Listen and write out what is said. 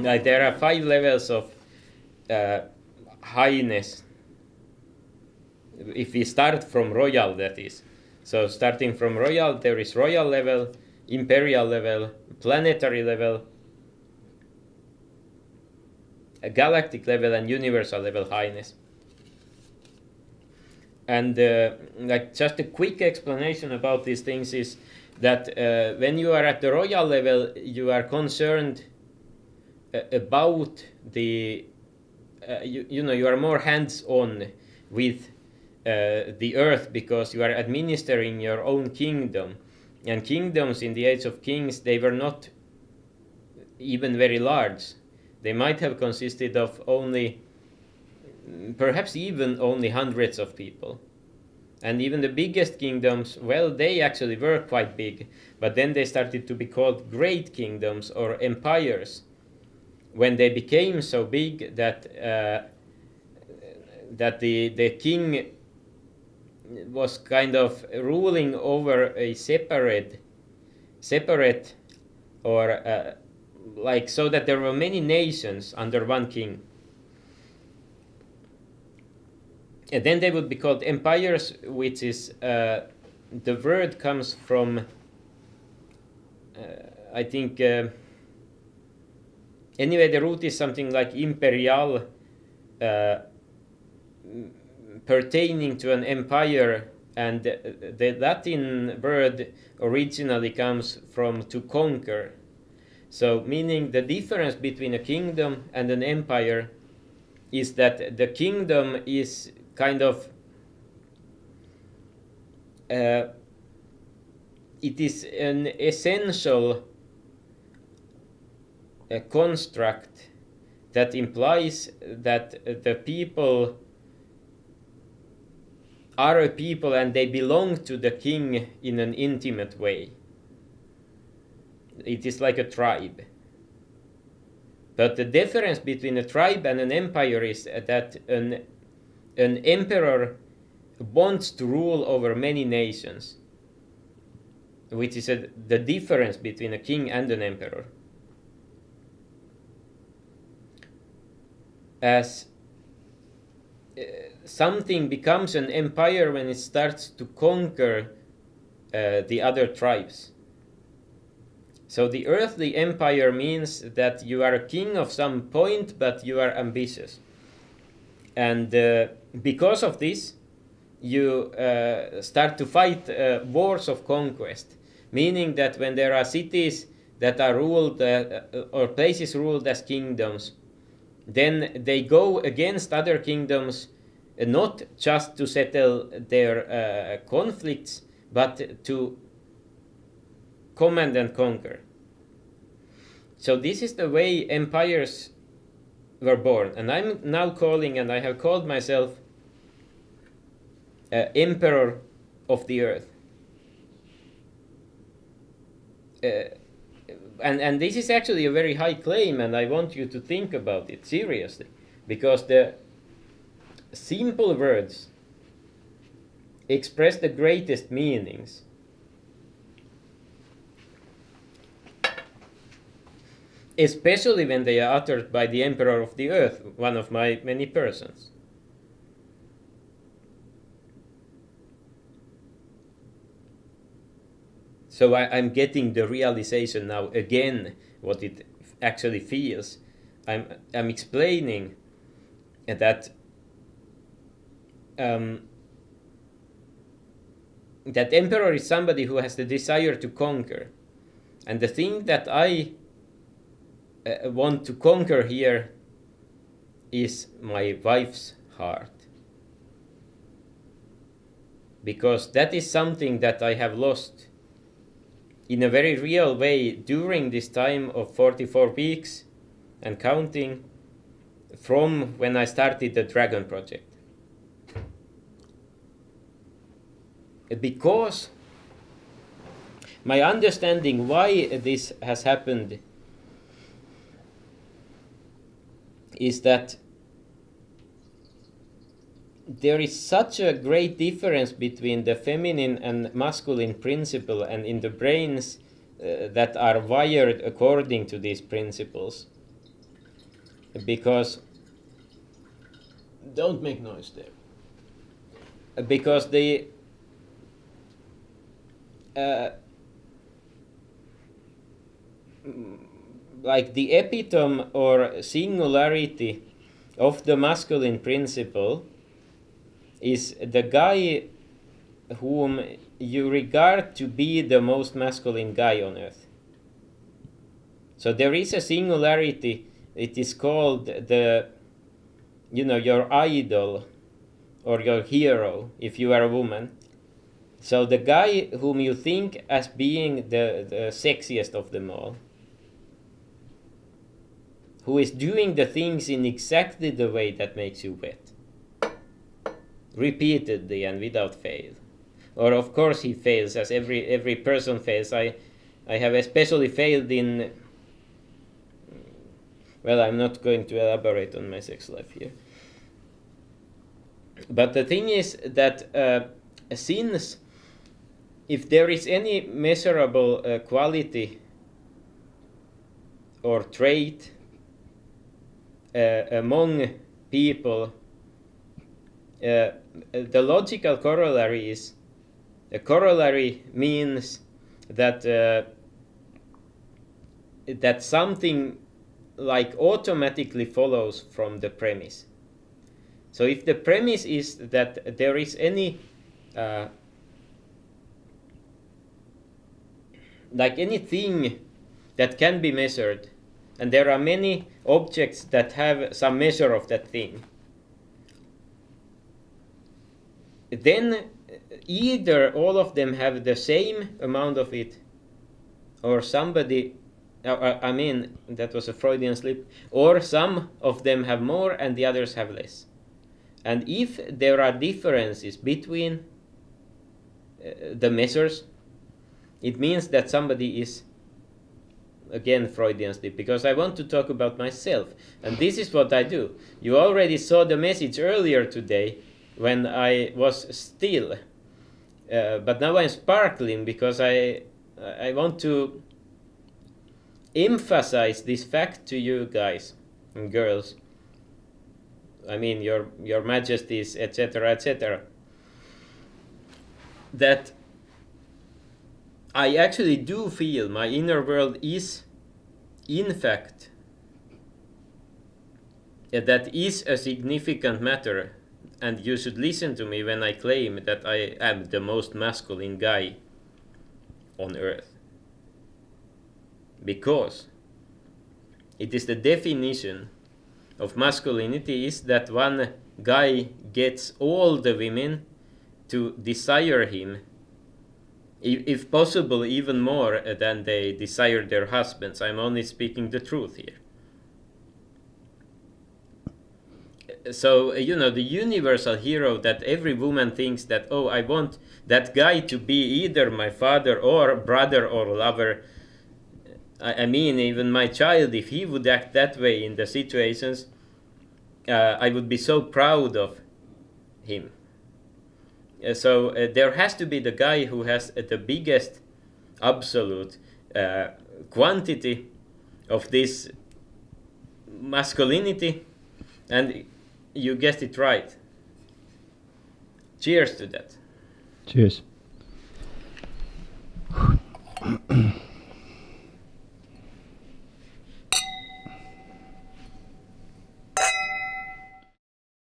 Like there are 5 levels of highness. If we start from royal, that is. So starting from royal, there is royal level, imperial level, planetary level, a galactic level, and universal level highness. And like just a quick explanation about these things is that when you are at the royal level, you are concerned about the you are more hands-on with the earth, because you are administering your own kingdom. And kingdoms in the Age of Kings, they were not even very large. They might have consisted of only, perhaps even only hundreds of people. And even the biggest kingdoms, well, they actually were quite big, but then they started to be called great kingdoms or empires when they became so big that that the king was kind of ruling over a separate or like, so that there were many nations under one king. And then they would be called empires, which is the word comes from I think anyway, the root is something like imperial, pertaining to an empire, and the Latin word originally comes from to conquer. So meaning the difference between a kingdom and an empire is that the kingdom is kind of it is an essential construct that implies that the people are a people and they belong to the king in an intimate way. It is like a tribe. But the difference between a tribe and an empire is that an emperor wants to rule over many nations, which is the difference between a king and an emperor. As something becomes an empire when it starts to conquer the other tribes. So the earthly empire means that you are a king of some point, but you are ambitious. And because of this, you start to fight wars of conquest, meaning that when there are cities that are ruled or places ruled as kingdoms, then they go against other kingdoms, not just to settle their conflicts, but to command and conquer. So this is the way empires were born. And I'm now calling, and I have called myself Emperor of the Earth. And this is actually a very high claim, and I want you to think about it seriously, because the simple words express the greatest meanings. Especially when they are uttered by the Emperor of the Earth, one of my many persons. So I'm getting the realization now again what it actually feels. I'm explaining that that emperor is somebody who has the desire to conquer, and the thing that I want to conquer here is my wife's heart, because that is something that I have lost in a very real way during this time of 44 weeks and counting, from when I started the Dragon Project. Because my understanding why this has happened is that there is such a great difference between the feminine and masculine principle, and in the brains that are wired according to these principles, because don't make noise there. Because the like the epitome or singularity of the masculine principle is the guy whom you regard to be the most masculine guy on earth. So there is a singularity. It is called your idol or your hero if you are a woman. So the guy whom you think as being the sexiest of them all, who is doing the things in exactly the way that makes you wet, repeatedly and without fail. Or of course he fails, as every person fails. I have especially failed in... Well, I'm not going to elaborate on my sex life here. But the thing is that since if there is any measurable quality or trait among people, the logical corollary is... A corollary means that that something like automatically follows from the premise. So if the premise is that there is any like anything that can be measured, and there are many objects that have some measure of that thing, then either all of them have the same amount of it, or somebody, I mean, that was a Freudian slip, or some of them have more and the others have less. And if there are differences between the measures, it means that somebody is, again, Freudian slip, because I want to talk about myself. And this is what I do. You already saw the message earlier today when I was still. But now I'm sparkling because I want to emphasize this fact to you guys and girls. I mean, your majesties, etc., etc. That I actually do feel my inner world is, in fact, that is a significant matter, and you should listen to me when I claim that I am the most masculine guy on earth. Because it is the definition of masculinity is that one guy gets all the women to desire him, if possible even more than they desire their husbands. I'm only speaking the truth here. So, the universal hero that every woman thinks that, oh, I want that guy to be either my father or brother or lover. I mean, even my child, if he would act that way in the situations, I would be so proud of him. So there has to be the guy who has the biggest absolute quantity of this masculinity, and you guessed it right. Cheers to that. Cheers.